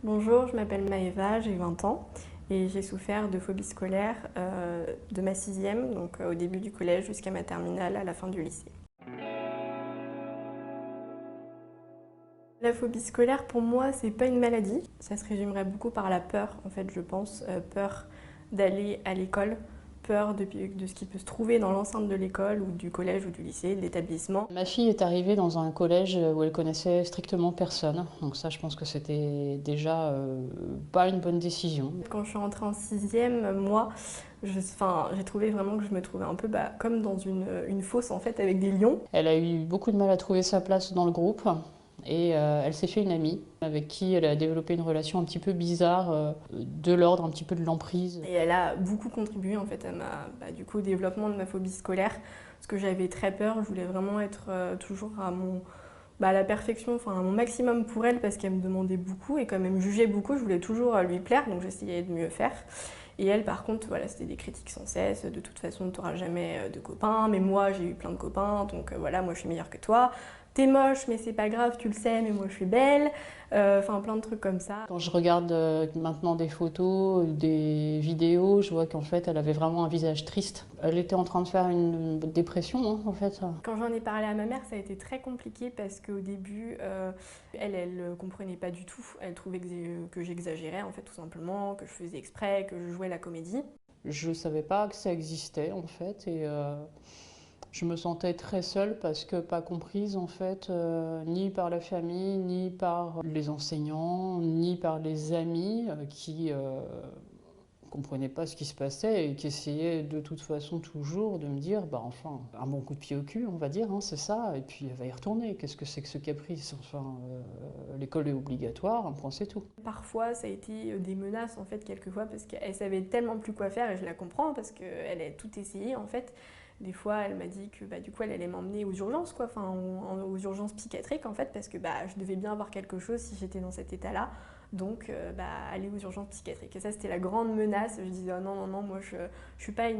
Bonjour, je m'appelle Maëva, j'ai 20 ans et j'ai souffert de phobie scolaire de ma sixième, donc au début du collège jusqu'à ma terminale à la fin du lycée. La phobie scolaire pour moi c'est pas une maladie, ça se résumerait beaucoup par la peur en fait je pense, peur d'aller à l'école, peur de ce qui peut se trouver dans l'enceinte de l'école ou du collège ou du lycée, de l'établissement. Ma fille est arrivée dans un collège où elle connaissait strictement personne. Donc ça, je pense que c'était déjà pas une bonne décision. Quand je suis rentrée en sixième, moi, j'ai trouvé vraiment que je me trouvais un peu comme dans une fosse en fait avec des lions. Elle a eu beaucoup de mal à trouver sa place dans le groupe. Et elle s'est fait une amie avec qui elle a développé une relation un petit peu bizarre, de l'ordre un petit peu de l'emprise. Et elle a beaucoup contribué en fait du coup, au développement de ma phobie scolaire, parce que j'avais très peur, je voulais vraiment être toujours à la perfection, enfin à mon maximum pour elle, parce qu'elle me demandait beaucoup et comme elle me jugeait beaucoup, je voulais toujours lui plaire, donc j'essayais de mieux faire. Et elle, par contre, voilà, c'était des critiques sans cesse. De toute façon, tu n'auras jamais de copains. Mais moi, j'ai eu plein de copains. Donc voilà, moi, je suis meilleure que toi. T'es moche, mais c'est pas grave, tu le sais, mais moi, je suis belle. Enfin, plein de trucs comme ça. Quand je regarde maintenant des photos, des vidéos, je vois qu'en fait, elle avait vraiment un visage triste. Elle était en train de faire une dépression, hein, en fait. Quand j'en ai parlé à ma mère, ça a été très compliqué parce qu'au début, elle comprenait pas du tout. Elle trouvait que j'exagérais, en fait, tout simplement, que je faisais exprès, que je jouais la comédie. Je ne savais pas que ça existait, en fait, et je me sentais très seule parce que pas comprise, en fait, ni par la famille, ni par les enseignants, ni par les amis qui comprenaient pas ce qui se passait et qui essayaient de toute façon toujours de me dire, bah enfin, un bon coup de pied au cul, on va dire, hein, c'est ça, et puis elle va y retourner. Qu'est-ce que c'est que ce caprice? Enfin, l'école est obligatoire, un point c'est tout. Parfois, ça a été des menaces, en fait, quelquefois, parce qu'elle savait tellement plus quoi faire, et je la comprends, parce qu'elle a tout essayé, en fait. Des fois, elle m'a dit que du coup, elle allait m'emmener aux urgences, quoi, enfin, aux urgences psychiatriques, en fait, parce que je devais bien avoir quelque chose si j'étais dans cet état-là. Donc, aller aux urgences psychiatriques. Et ça, c'était la grande menace. Je disais, oh, non, non, non, moi, je suis pas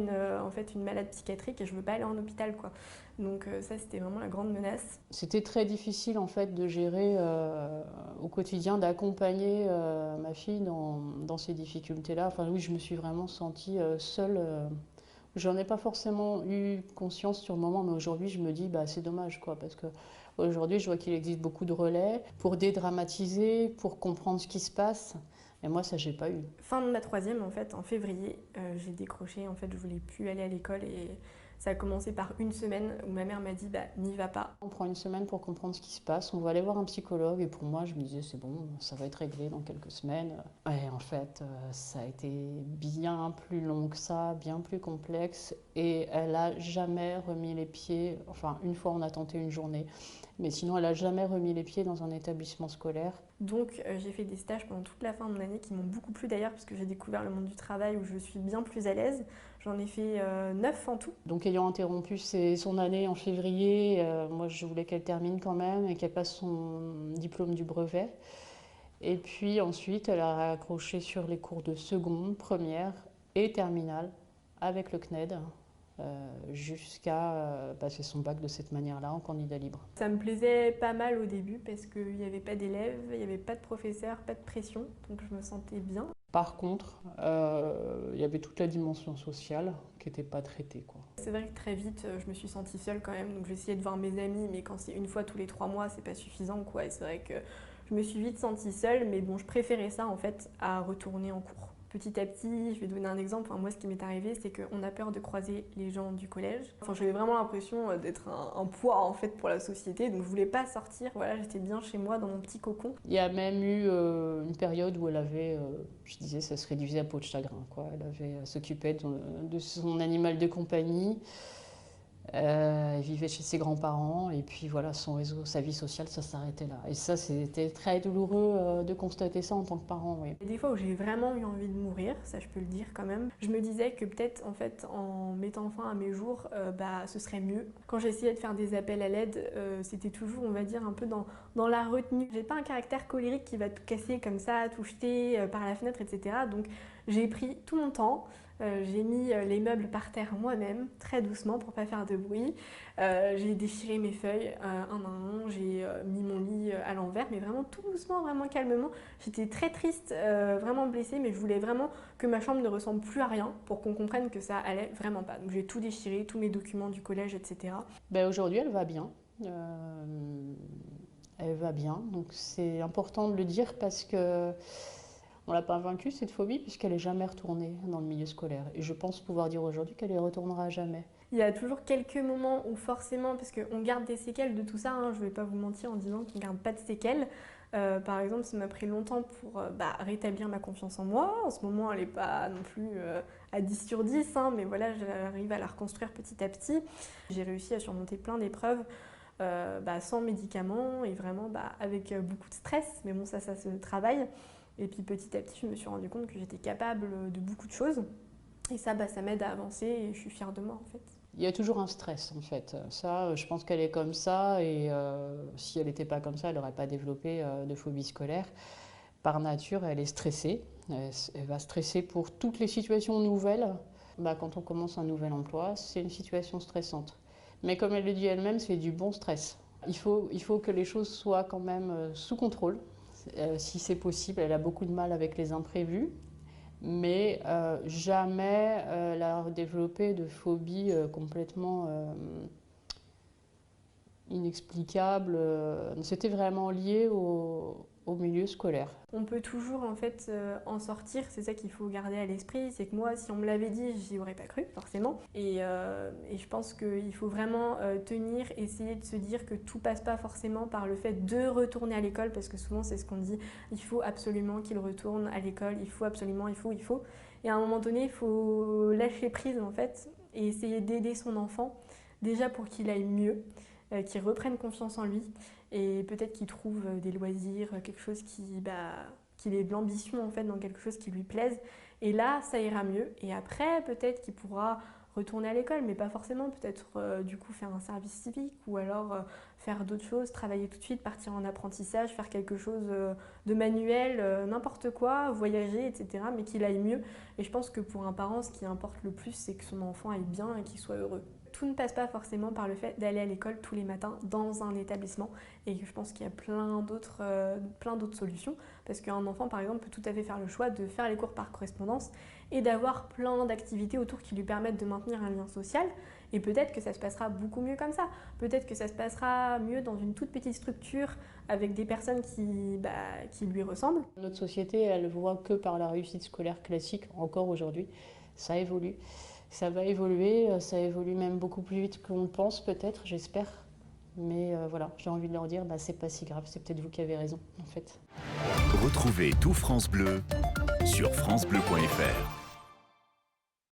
en fait, une malade psychiatrique et je veux pas aller en hôpital, quoi. Donc, ça, c'était vraiment la grande menace. C'était très difficile en fait de gérer au quotidien, d'accompagner ma fille dans ces difficultés-là. Enfin oui, je me suis vraiment sentie seule. J'en ai pas forcément eu conscience sur le moment, mais aujourd'hui je me dis bah c'est dommage quoi, parce que aujourd'hui je vois qu'il existe beaucoup de relais pour dédramatiser, pour comprendre ce qui se passe. Et moi ça j'ai pas eu. Fin de ma troisième, en fait, en février, j'ai décroché. En fait, je voulais plus aller à l'école et ça a commencé par une semaine où ma mère m'a dit n'y va pas. On prend une semaine pour comprendre ce qui se passe, on va aller voir un psychologue et pour moi je me disais c'est bon, ça va être réglé dans quelques semaines. Et en fait ça a été bien plus long que ça, bien plus complexe et elle a jamais remis les pieds, enfin une fois on a tenté une journée, mais sinon elle a jamais remis les pieds dans un établissement scolaire. Donc j'ai fait des stages pendant toute la fin de mon année qui m'ont beaucoup plu d'ailleurs parce que j'ai découvert le monde du travail où je suis bien plus à l'aise. J'en ai fait 9 en tout. Donc ayant interrompu son année en février, moi je voulais qu'elle termine quand même et qu'elle passe son diplôme du brevet. Et puis ensuite, elle a accroché sur les cours de seconde, première et terminale avec le CNED jusqu'à passer son bac de cette manière-là en candidat libre. Ça me plaisait pas mal au début parce qu'il n'y avait pas d'élèves, il n'y avait pas de professeurs, pas de pression, donc je me sentais bien. Par contre, il y avait toute la dimension sociale qui n'était pas traitée, quoi. C'est vrai que très vite, je me suis sentie seule quand même, donc j'essayais de voir mes amis, mais quand c'est une fois tous les 3 mois, c'est pas suffisant, quoi. Et c'est vrai que je me suis vite sentie seule, mais bon, je préférais ça en fait à retourner en cours. Petit à petit, je vais donner un exemple. Enfin, moi, ce qui m'est arrivé, c'est qu'on a peur de croiser les gens du collège. Enfin, j'avais vraiment l'impression d'être un poids en fait pour la société, donc je voulais pas sortir. Voilà, j'étais bien chez moi dans mon petit cocon. Il y a même eu une période où elle avait, je disais, ça se réduisait à peau de chagrin, quoi. Elle avait s'occupait de son animal de compagnie. Elle vivait chez ses grands-parents et puis voilà, son réseau, sa vie sociale, ça s'arrêtait là. Et ça, c'était très douloureux de constater ça en tant que parent, oui. Et des fois où j'ai vraiment eu envie de mourir, ça je peux le dire quand même, je me disais que peut-être en fait en mettant fin à mes jours, ce serait mieux. Quand j'essayais de faire des appels à l'aide, c'était toujours on va dire un peu dans la retenue. J'ai pas un caractère colérique qui va tout casser comme ça, tout jeter par la fenêtre, etc. Donc j'ai pris tout mon temps. J'ai mis les meubles par terre moi-même, très doucement pour pas faire de bruit. J'ai déchiré mes feuilles un à un, j'ai mis mon lit à l'envers, mais vraiment tout doucement, vraiment calmement. J'étais très triste, vraiment blessée, mais je voulais vraiment que ma chambre ne ressemble plus à rien pour qu'on comprenne que ça allait vraiment pas. Donc j'ai tout déchiré, tous mes documents du collège, etc. Ben, aujourd'hui, elle va bien. Elle va bien, donc c'est important de le dire parce que on l'a pas vaincue cette phobie puisqu'elle n'est jamais retournée dans le milieu scolaire. Et je pense pouvoir dire aujourd'hui qu'elle y retournera jamais. Il y a toujours quelques moments où forcément, parce qu'on garde des séquelles de tout ça, hein, je ne vais pas vous mentir en disant qu'on ne garde pas de séquelles. Par exemple, ça m'a pris longtemps pour rétablir ma confiance en moi. En ce moment, elle n'est pas non plus à 10 sur 10, hein, mais voilà, j'arrive à la reconstruire petit à petit. J'ai réussi à surmonter plein d'épreuves sans médicaments et vraiment avec beaucoup de stress, mais bon, ça se travaille. Et puis petit à petit, je me suis rendu compte que j'étais capable de beaucoup de choses. Et ça m'aide à avancer et je suis fière de moi en fait. Il y a toujours un stress en fait. Ça, je pense qu'elle est comme ça et si elle n'était pas comme ça, elle n'aurait pas développé de phobie scolaire. Par nature, elle est stressée. Elle va stresser pour toutes les situations nouvelles. Quand on commence un nouvel emploi, c'est une situation stressante. Mais comme elle le dit elle-même, c'est du bon stress. Il faut que les choses soient quand même sous contrôle. Si c'est possible, elle a beaucoup de mal avec les imprévus, mais jamais elle a développé de phobie complètement inexplicable. C'était vraiment lié au milieu scolaire. On peut toujours en fait en sortir, c'est ça qu'il faut garder à l'esprit, c'est que moi si on me l'avait dit, j'y aurais pas cru forcément. Et je pense qu'il faut vraiment tenir, essayer de se dire que tout passe pas forcément par le fait de retourner à l'école, parce que souvent c'est ce qu'on dit, il faut absolument qu'il retourne à l'école, il faut absolument, il faut. Et à un moment donné, il faut lâcher prise en fait et essayer d'aider son enfant, déjà pour qu'il aille mieux, qu'il reprenne confiance en lui. Et peut-être qu'il trouve des loisirs, quelque chose qu'il ait de l'ambition en fait dans quelque chose qui lui plaise. Et là, ça ira mieux. Et après, peut-être qu'il pourra retourner à l'école, mais pas forcément. Peut-être du coup faire un service civique ou alors faire d'autres choses, travailler tout de suite, partir en apprentissage, faire quelque chose de manuel, n'importe quoi, voyager, etc. Mais qu'il aille mieux. Et je pense que pour un parent, ce qui importe le plus, c'est que son enfant aille bien et qu'il soit heureux. Tout ne passe pas forcément par le fait d'aller à l'école tous les matins dans un établissement, et je pense qu'il y a plein d'autres solutions, parce qu'un enfant par exemple peut tout à fait faire le choix de faire les cours par correspondance et d'avoir plein d'activités autour qui lui permettent de maintenir un lien social, et peut-être que ça se passera beaucoup mieux comme ça, peut-être que ça se passera mieux dans une toute petite structure avec des personnes qui lui ressemblent. Notre société, elle ne voit que par la réussite scolaire classique, encore aujourd'hui, ça évolue. Ça va évoluer, ça évolue même beaucoup plus vite qu'on le pense peut-être, j'espère. Mais voilà, j'ai envie de leur dire, c'est pas si grave, c'est peut-être vous qui avez raison en fait. Retrouvez tout France Bleu sur francebleu.fr.